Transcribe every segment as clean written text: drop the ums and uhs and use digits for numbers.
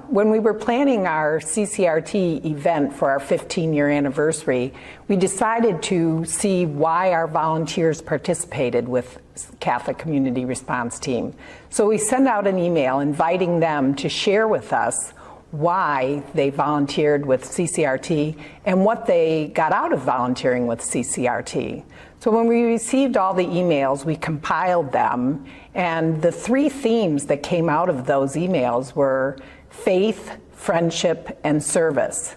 when we were planning our CCRT event for our 15-year anniversary, we decided to see why our volunteers participated with Catholic Community Response Team. So we sent out an email inviting them to share with us why they volunteered with CCRT and what they got out of volunteering with CCRT. So when we received all the emails, we compiled them, and the 3 themes that came out of those emails were faith, friendship, and service.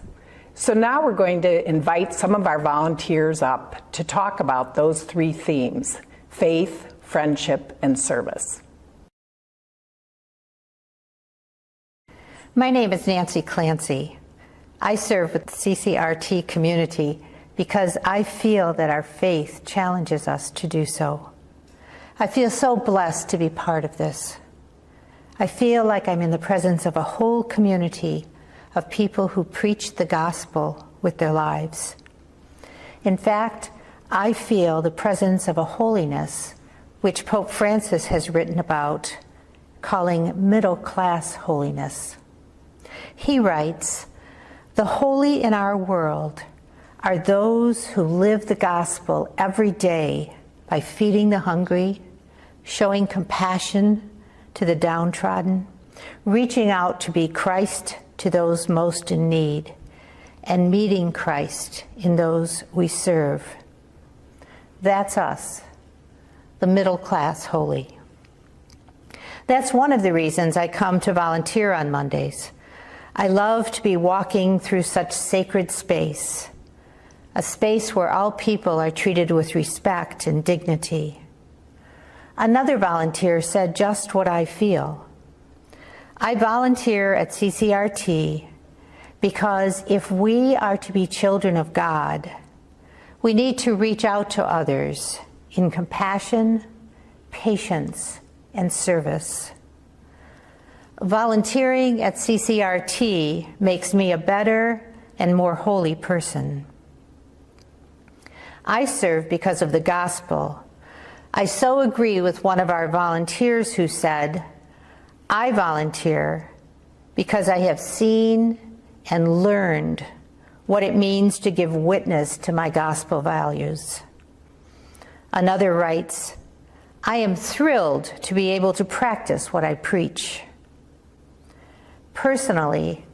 So now we're going to invite some of our volunteers up to talk about those 3 themes: faith, friendship, and service. My name is Nancy Clancy. I serve with the CCRT community because I feel that our faith challenges us to do so. I feel so blessed to be part of this. I feel like I'm in the presence of a whole community of people who preach the gospel with their lives. In fact, I feel the presence of a holiness which Pope Francis has written about, calling middle-class holiness. He writes, "The holy in our world are those who live the gospel every day by feeding the hungry, showing compassion to the downtrodden, reaching out to be Christ to those most in need, and meeting Christ in those we serve." That's us, the middle-class holy. That's one of the reasons I come to volunteer on Mondays. I love to be walking through such sacred space, a space where all people are treated with respect and dignity. Another volunteer said just what I feel. I volunteer at CCRT because if we are to be children of God, we need to reach out to others in compassion, patience, and service. Volunteering at CCRT makes me a better and more holy person. I serve because of the gospel. I so agree with one of our volunteers who said, "I volunteer because I have seen and learned what it means to give witness to my gospel values." Another writes, "I am thrilled to be able to practice what I preach." Personally,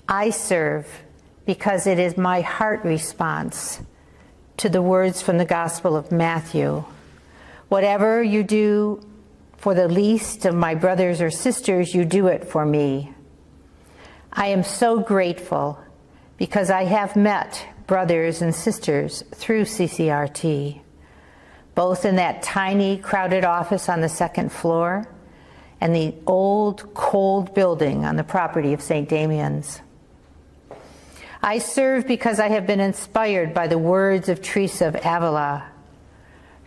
I serve because it is my heart response to the words from the Gospel of Matthew. "Whatever you do for the least of my brothers or sisters, you do it for me." I am so grateful because I have met brothers and sisters through CCRT, both in that tiny, crowded office on the 2nd floor and the old, cold building on the property of St. Damian's. I serve because I have been inspired by the words of Teresa of Avila.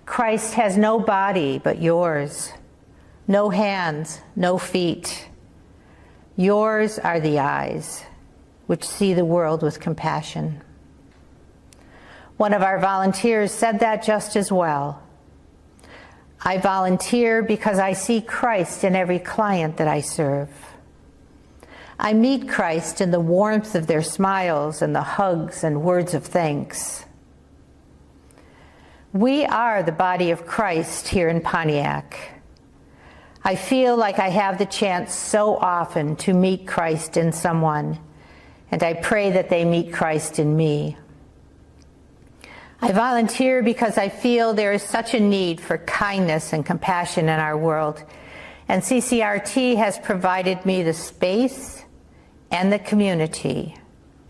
"Christ has no body but yours, no hands, no feet. Yours are the eyes which see the world with compassion." One of our volunteers said that just as well. I volunteer because I see Christ in every client that I serve. I meet Christ in the warmth of their smiles and the hugs and words of thanks. We are the body of Christ here in Pontiac. I feel like I have the chance so often to meet Christ in someone, and I pray that they meet Christ in me. I volunteer because I feel there is such a need for kindness and compassion in our world, and CCRT has provided me the space and the community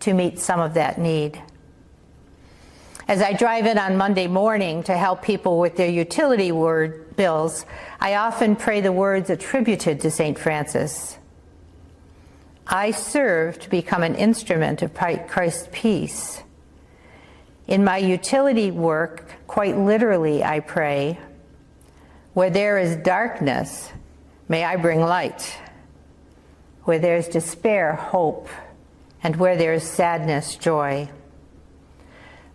to meet some of that need. As I drive in on Monday morning to help people with their utility bills, I often pray the words attributed to St. Francis. I serve to become an instrument of Christ's peace. In my utility work, quite literally, I pray, "Where there is darkness, may I bring light. Where there is despair, hope, and where there is sadness, joy."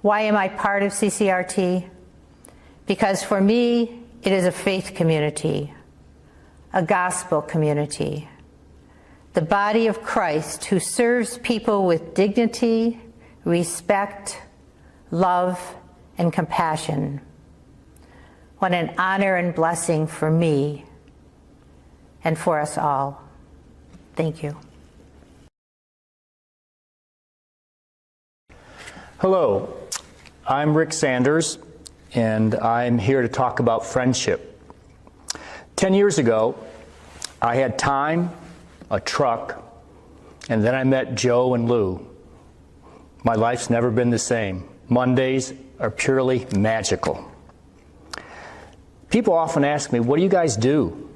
Why am I part of CCRT? Because for me, it is a faith community, a gospel community, the body of Christ who serves people with dignity, respect, love, and compassion. What an honor and blessing for me and for us all. Thank you. Hello, I'm Rick Sanders, and I'm here to talk about friendship. 10 years ago, I had time, a truck, and then I met Joe and Lou. My life's never been the same. Mondays are purely magical. People often ask me, what do you guys do?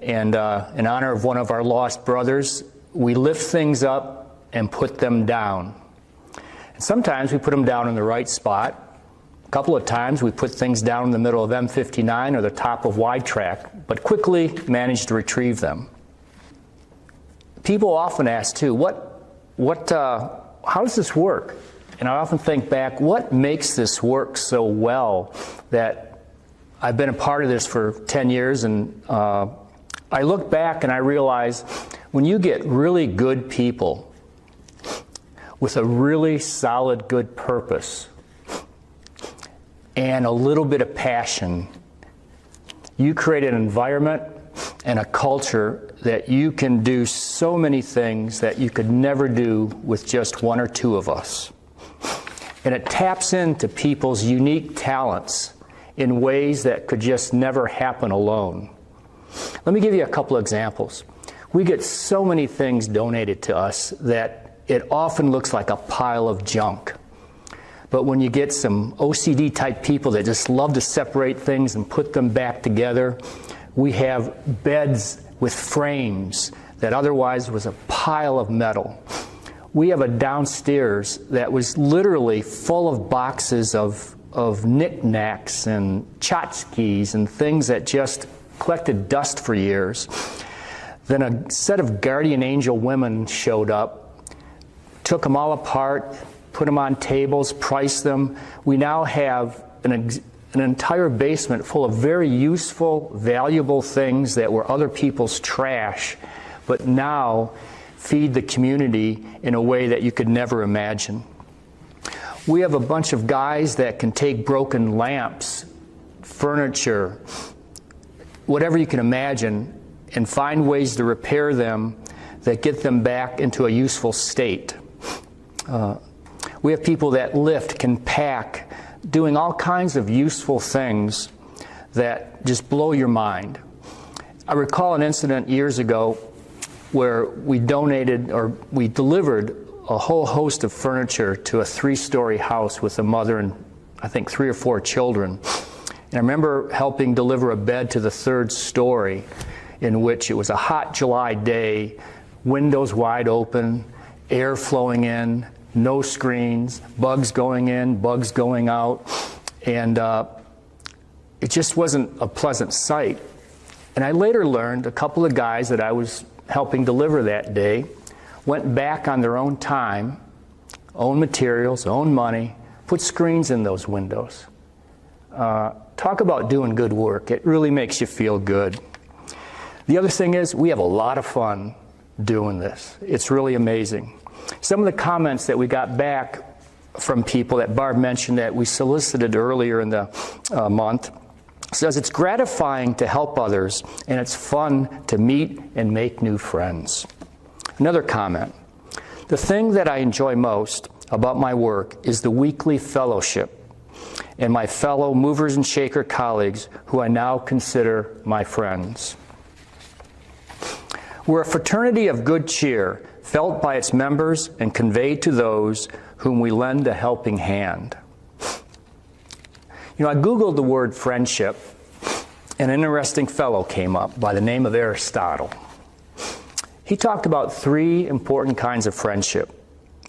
And in honor of one of our lost brothers, we lift things up and put them down. And sometimes we put them down in the right spot. A couple of times we put things down in the middle of M59 or the top of Y track, but quickly manage to retrieve them. People often ask too, how does this work? And I often think back, what makes this work so well that I've been a part of this for 10 years, and I look back and I realize when you get really good people with a really solid, good purpose and a little bit of passion, you create an environment and a culture that you can do so many things that you could never do with just one or two of us. And it taps into people's unique talents in ways that could just never happen alone. Let me give you a couple of examples. We get so many things donated to us that it often looks like a pile of junk. But when you get some OCD type people that just love to separate things and put them back together, we have beds with frames that otherwise was a pile of metal. We have a downstairs that was literally full of boxes of knickknacks and tchotchkes and things that just collected dust for years. Then a set of guardian angel women showed up, took them all apart, put them on tables, priced them. We now have an entire basement full of very useful, valuable things that were other people's trash, but now feed the community in a way that you could never imagine. We have a bunch of guys that can take broken lamps, furniture, whatever you can imagine, and find ways to repair them that get them back into a useful state. We have people that lift, can pack, doing all kinds of useful things that just blow your mind. I recall an incident years ago where we donated, or we delivered a whole host of furniture to a 3-story house with a mother and I think 3 or 4 children. And I remember helping deliver a bed to the 3rd story, in which it was a hot July day, windows wide open, air flowing in, no screens, bugs going in, bugs going out, and it just wasn't a pleasant sight. And I later learned a couple of guys that I was helping deliver that day went back on their own time, own materials, own money, put screens in those windows. Talk about doing good work. It really makes you feel good. The other thing is, we have a lot of fun doing this. It's really amazing. Some of the comments that we got back from people that Barb mentioned that we solicited earlier in the month says it's gratifying to help others and it's fun to meet and make new friends. Another comment, the thing that I enjoy most about my work is the weekly fellowship and my fellow movers and shaker colleagues who I now consider my friends. We're a fraternity of good cheer, felt by its members and conveyed to those whom we lend a helping hand. You know, I Googled the word friendship, and an interesting fellow came up by the name of Aristotle. He talked about 3 important kinds of friendship.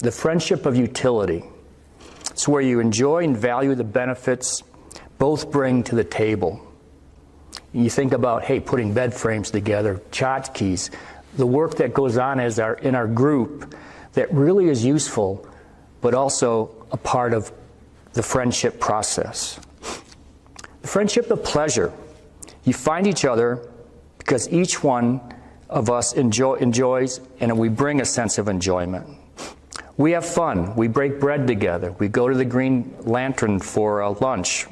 The friendship of utility. It's where you enjoy and value the benefits both bring to the table. You think about, hey, putting bed frames together, tchotchkes, the work that goes on in our group that really is useful, but also a part of the friendship process. The friendship of pleasure. You find each other because each one of us enjoys, and we bring a sense of enjoyment. We have fun. We break bread together. We go to the Green Lantern for lunch.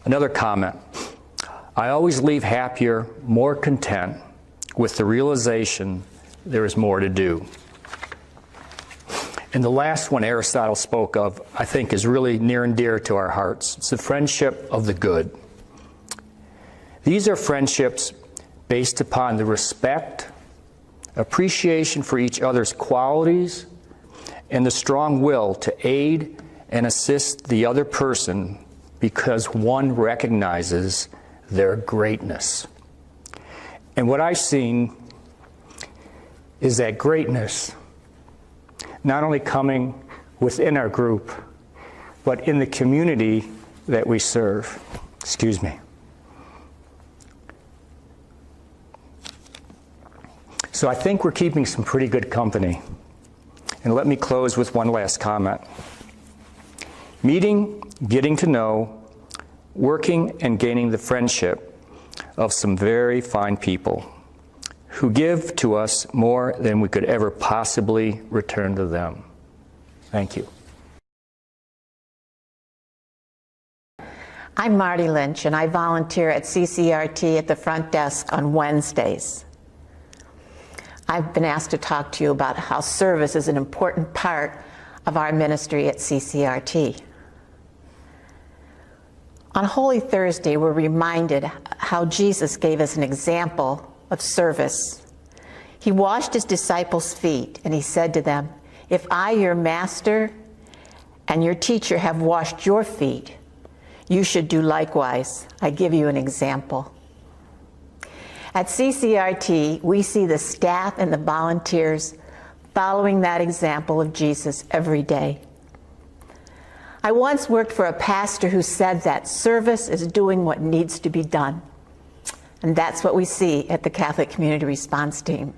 Another comment. I always leave happier, more content, with the realization there is more to do. And the last one Aristotle spoke of, I think, is really near and dear to our hearts. It's the friendship of the good. These are friendships based upon the respect, appreciation for each other's qualities, and the strong will to aid and assist the other person because one recognizes their greatness. And what I've seen is that greatness not only coming within our group, but in the community that we serve. Excuse me. So I think we're keeping some pretty good company. And let me close with one last comment. Meeting, getting to know, working, and gaining the friendship of some very fine people who give to us more than we could ever possibly return to them. Thank you. I'm Marty Lynch, and I volunteer at CCRT at the front desk on Wednesdays. I've been asked to talk to you about how service is an important part of our ministry at CCRT. On Holy Thursday, we're reminded how Jesus gave us an example of service. He washed his disciples' feet, and he said to them, "If I, your master and your teacher, have washed your feet, you should do likewise. I give you an example." At CCRT, we see the staff and the volunteers following that example of Jesus every day. I once worked for a pastor who said that service is doing what needs to be done. And that's what we see at the Catholic Community Response Team.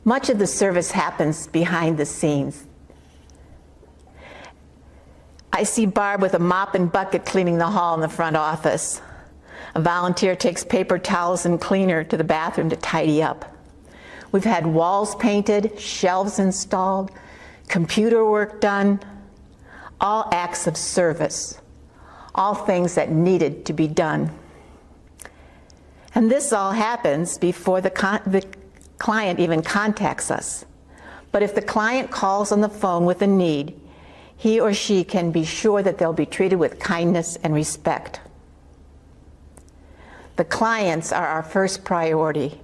Much of the service happens behind the scenes. I see Barb with a mop and bucket cleaning the hall in the front office. A volunteer takes paper towels and cleaner to the bathroom to tidy up. We've had walls painted, shelves installed, computer work done, all acts of service, all things that needed to be done. And this all happens before the client even contacts us. But if the client calls on the phone with a need, he or she can be sure that they'll be treated with kindness and respect. The clients are our first priority.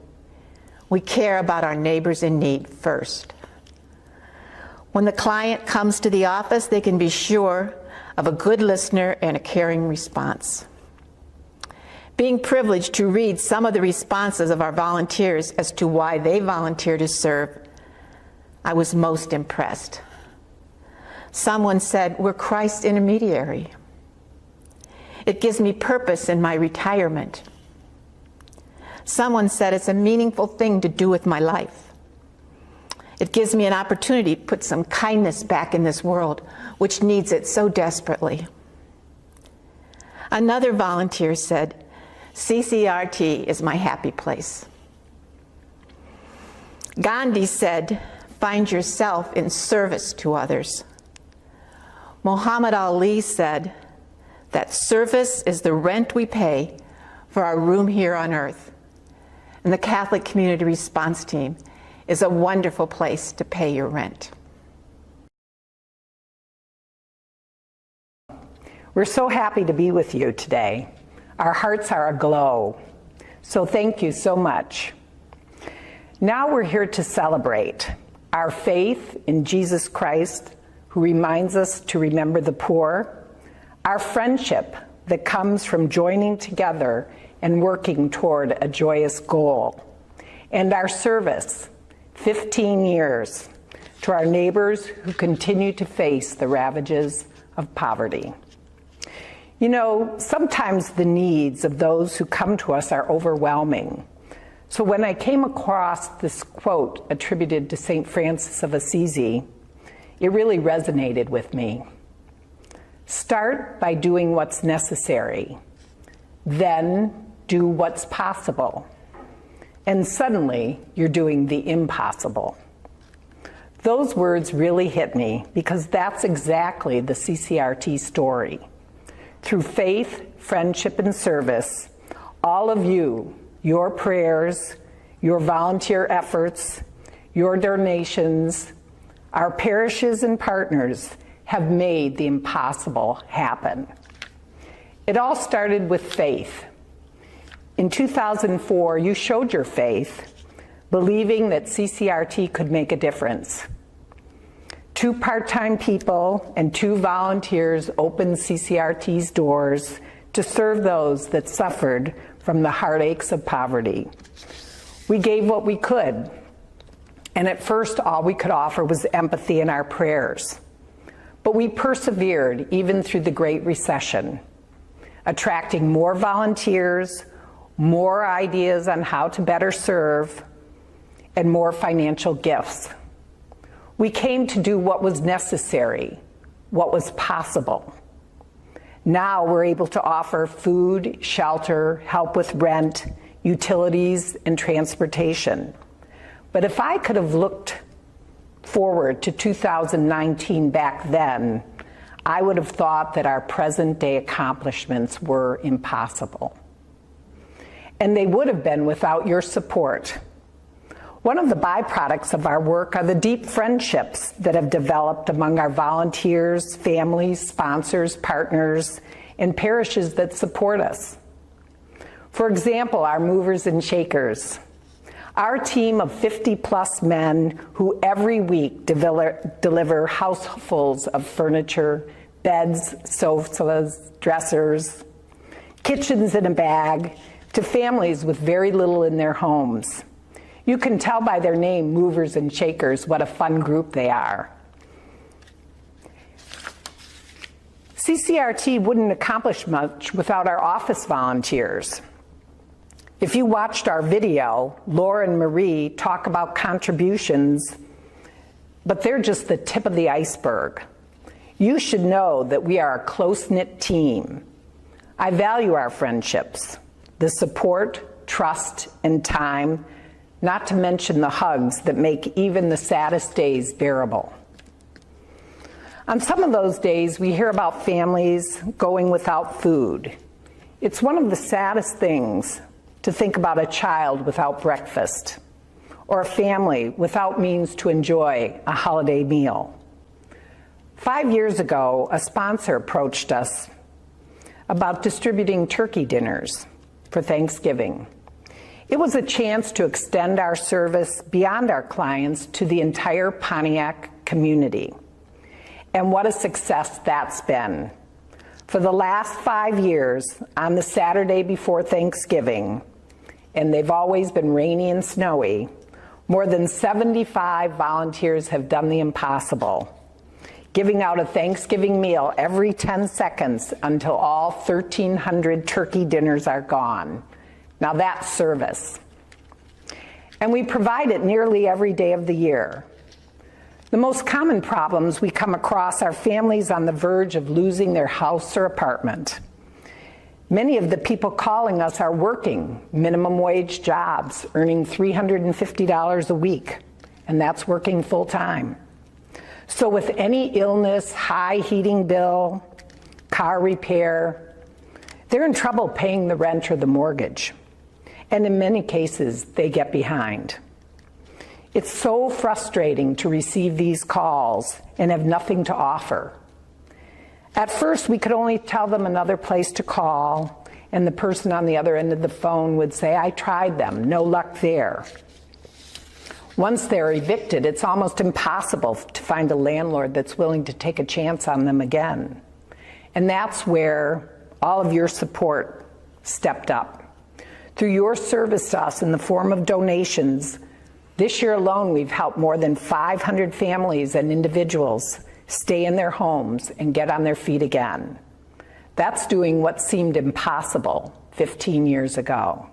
We care about our neighbors in need first. When the client comes to the office, they can be sure of a good listener and a caring response. Being privileged to read some of the responses of our volunteers as to why they volunteer to serve, I was most impressed. Someone said, "We're Christ's intermediary. It gives me purpose in my retirement." Someone said, "It's a meaningful thing to do with my life. It gives me an opportunity to put some kindness back in this world, which needs it so desperately." Another volunteer said, "CCRT is my happy place." Gandhi said, "Find yourself in service to others." Muhammad Ali said that service is the rent we pay for our room here on earth. And the Catholic Community Response Team is a wonderful place to pay your rent. We're so happy to be with you today. Our hearts are aglow. So thank you so much. Now we're here to celebrate our faith in Jesus Christ, who reminds us to remember the poor, our friendship that comes from joining together and working toward a joyous goal, and our service, 15 years, to our neighbors who continue to face the ravages of poverty. You know, sometimes the needs of those who come to us are overwhelming. So when I came across this quote attributed to St. Francis of Assisi, it really resonated with me. Start by doing what's necessary, then do what's possible. and suddenly you're doing the impossible. Those words really hit me because that's exactly the CCRT story. Through faith, friendship, and service, all of you, your prayers, your volunteer efforts, your donations, our parishes and partners have made the impossible happen. It all started with faith. In 2004, you showed your faith, believing that CCRT could make a difference. 2 part-time people and 2 volunteers opened CCRT's doors to serve those that suffered from the heartaches of poverty. We gave what we could, and at first all we could offer was empathy in our prayers. But we persevered even through the Great Recession, attracting more volunteers, more ideas on how to better serve, and more financial gifts. We came to do what was necessary, what was possible. Now we're able to offer food, shelter, help with rent, utilities, and transportation. But if I could have looked forward to 2019 back then, I would have thought that our present day accomplishments were impossible. And they would have been without your support. One of the byproducts of our work are the deep friendships that have developed among our volunteers, families, sponsors, partners, and parishes that support us. For example, our movers and shakers. Our team of 50-plus men who every week deliver housefuls of furniture, beds, sofas, dressers, kitchens in a bag, to families with very little in their homes. You can tell by their name, Movers and Shakers, what a fun group they are. CCRT wouldn't accomplish much without our office volunteers. If you watched our video, Laura and Marie talk about contributions, but they're just the tip of the iceberg. You should know that we are a close-knit team. I value our friendships, the support, trust, and time, not to mention the hugs that make even the saddest days bearable. On some of those days, we hear about families going without food. It's one of the saddest things to think about a child without breakfast, or a family without means to enjoy a holiday meal. 5 years ago, a sponsor approached us about distributing turkey dinners for Thanksgiving. It was a chance to extend our service beyond our clients to the entire Pontiac community. And what a success that's been. For the last 5 years, on the Saturday before Thanksgiving, and they've always been rainy and snowy, more than 75 volunteers have done the impossible, giving out a Thanksgiving meal every 10 seconds until all 1,300 turkey dinners are gone. Now that's service. And we provide it nearly every day of the year. The most common problems we come across are families on the verge of losing their house or apartment. Many of the people calling us are working minimum wage jobs, earning $350 a week, and that's working full time. So with any illness, high heating bill, car repair, they're in trouble paying the rent or the mortgage. And in many cases, they get behind. It's so frustrating to receive these calls and have nothing to offer. At first, we could only tell them another place to call, and the person on the other end of the phone would say, I tried them, no luck there. Once they're evicted, it's almost impossible to find a landlord that's willing to take a chance on them again. And that's where all of your support stepped up. Through your service to us in the form of donations, this year alone we've helped more than 500 families and individuals stay in their homes and get on their feet again. That's doing what seemed impossible 15 years ago.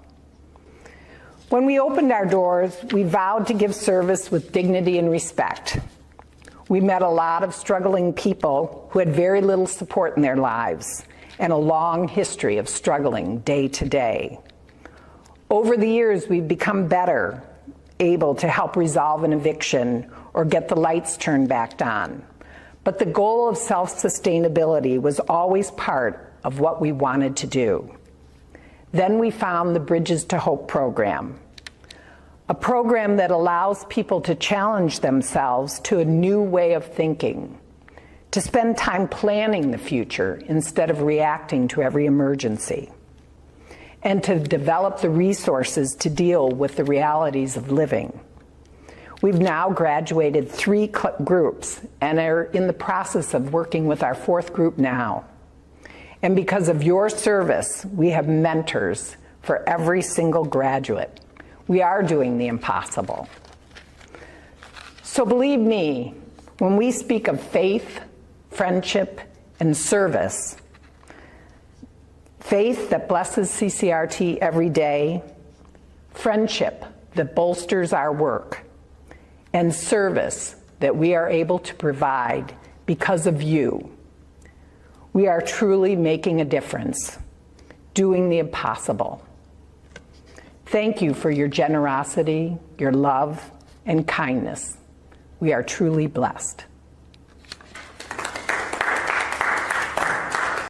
When we opened our doors, we vowed to give service with dignity and respect. We met a lot of struggling people who had very little support in their lives and a long history of struggling day to day. Over the years, we've become better able to help resolve an eviction or get the lights turned back on. But the goal of self-sustainability was always part of what we wanted to do. Then we found the Bridges to Hope program, a program that allows people to challenge themselves to a new way of thinking, to spend time planning the future instead of reacting to every emergency, and to develop the resources to deal with the realities of living. We've now graduated 3 groups and are in the process of working with our 4th group now. And because of your service, we have mentors for every single graduate. We are doing the impossible. So believe me, when we speak of faith, friendship, and service, faith that blesses CCRT every day, friendship that bolsters our work, and service that we are able to provide because of you, we are truly making a difference, doing the impossible. Thank you for your generosity, your love, and kindness. We are truly blessed.